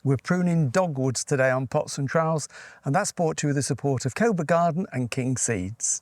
We're pruning dogwoods today on Pots and Trowels, and that's brought to you with the support of Cobra Garden and King Seeds.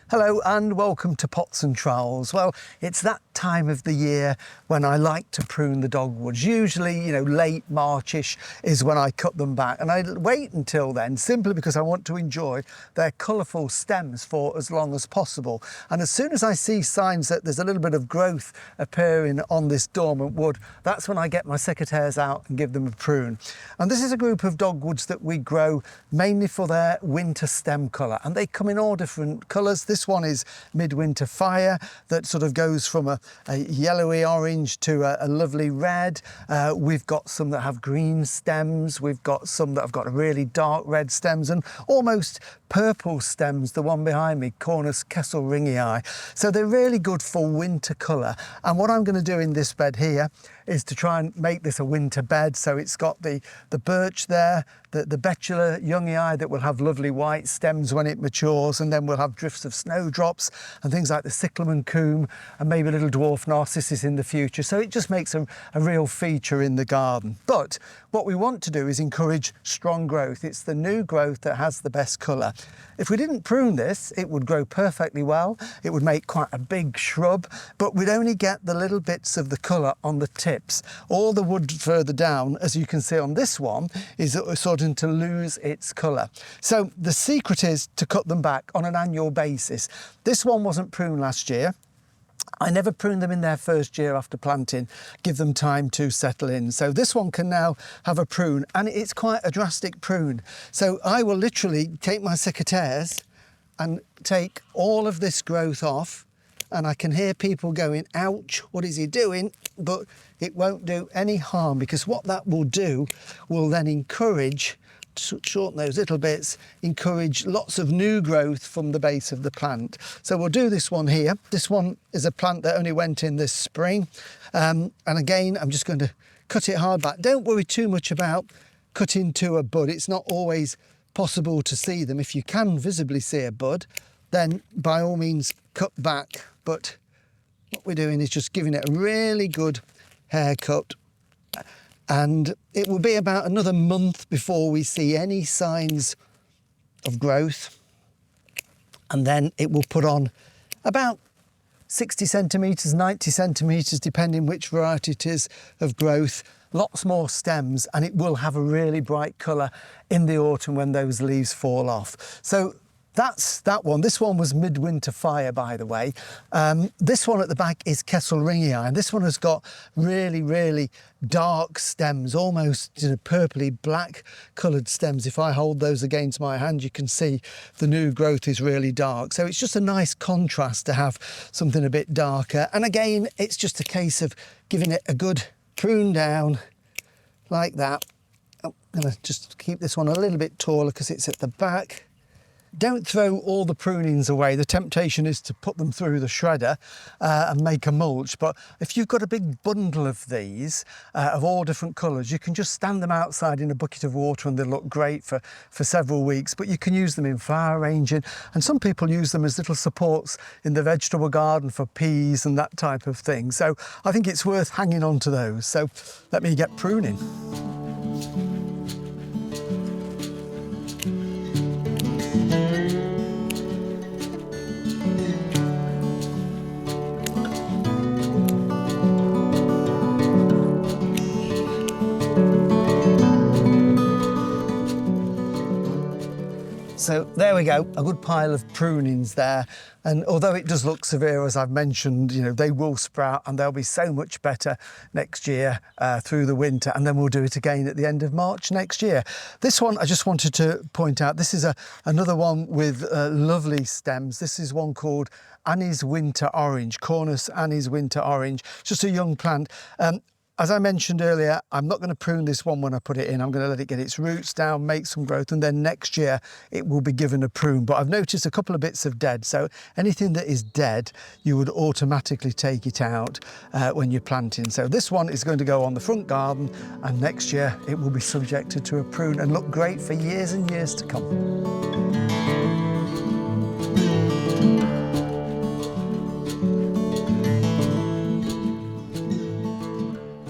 Hello and welcome to Pots and Trowels. Well, it's that time of the year when I like to prune the dogwoods. Usually, late Marchish is when I cut them back, and I wait until then simply because I want to enjoy their colourful stems for as long as possible. And as soon as I see signs that there's a little bit of growth appearing on this dormant wood, that's when I get my secateurs out and give them a prune. And this is a group of dogwoods that we grow mainly for their winter stem colour, and they come in all different colours. This one is midwinter fire that sort of goes from a yellowy orange to a lovely red. We've got some that have green stems. We've got some that have got really dark red stems and almost purple stems, the one behind me, Cornus ringii. So they're really good for winter colour. And what I'm going to do in this bed here is to try and make this a winter bed. So it's got the birch there, the betula youngii that will have lovely white stems when it matures, and then we'll have drifts of snowdrops and things like the cyclamen coombe and maybe a little dwarf narcissus in the future. So it just makes a real feature in the garden. But what we want to do is encourage strong growth. It's the new growth that has the best colour. If we didn't prune this, it would grow perfectly well. It would make quite a big shrub, but we'd only get the little bits of the colour on the tips. All the wood further down, as you can see on this one, is starting to lose its colour. So the secret is to cut them back on an annual basis. This one wasn't pruned last year. I never prune them in their first year after planting, give them time to settle in. So this one can now have a prune, and it's quite a drastic prune. So I will literally take my secateurs and take all of this growth off, and I can hear people going, ouch, what is he doing? But it won't do any harm, because what that will do will then encourage, shorten those little bits, encourage lots of new growth from the base of the plant. So we'll do this one here. This one is a plant that only went in this spring. And again, I'm just going to cut it hard back. Don't worry too much about cutting to a bud. It's not always possible to see them. If you can visibly see a bud, then by all means cut back. But what we're doing is just giving it a really good haircut. And it will be about another month before we see any signs of growth. And then it will put on about 60 centimetres, 90 centimetres, depending which variety it is of growth. Lots more stems, and it will have a really bright colour in the autumn when those leaves fall off. So that's that one. This one was midwinter fire, by the way. This one at the back is ringii, and this one has got really, really dark stems, almost purpley black coloured stems. If I hold those against my hand, you can see the new growth is really dark. So it's just a nice contrast to have something a bit darker. And again, it's just a case of giving it a good prune down like that. I'm going to just keep this one a little bit taller because it's at the back. Don't throw all the prunings away. The temptation is to put them through the shredder and make a mulch. But if you've got a big bundle of these, of all different colours, you can just stand them outside in a bucket of water and they'll look great for several weeks. But you can use them in flower arranging, and some people use them as little supports in the vegetable garden for peas and that type of thing. So I think it's worth hanging on to those. So let me get pruning. So there we go, a good pile of prunings there. And although it does look severe, as I've mentioned, they will sprout and they'll be so much better next year through the winter. And then we'll do it again at the end of March next year. This one, I just wanted to point out, this is another one with lovely stems. This is one called Annie's Winter Orange, Cornus Annie's Winter Orange. It's just a young plant. As I mentioned earlier, I'm not going to prune this one when I put it in. I'm going to let it get its roots down, make some growth, and then next year it will be given a prune. But I've noticed a couple of bits of dead. So anything that is dead, you would automatically take it out when you're planting. So this one is going to go on the front garden, and next year it will be subjected to a prune and look great for years and years to come.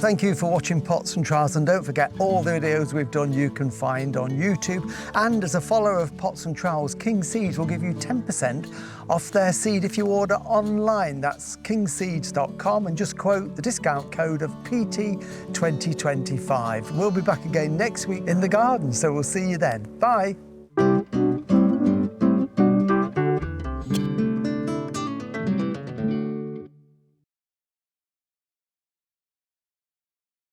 Thank you for watching Pots and Trowels, and don't forget all the videos we've done you can find on YouTube. And as a follower of Pots and Trowels, King Seeds will give you 10% off their seed if you order online. That's kingseeds.com, and just quote the discount code of PT2025. We'll be back again next week in the garden, so we'll see you then. Bye.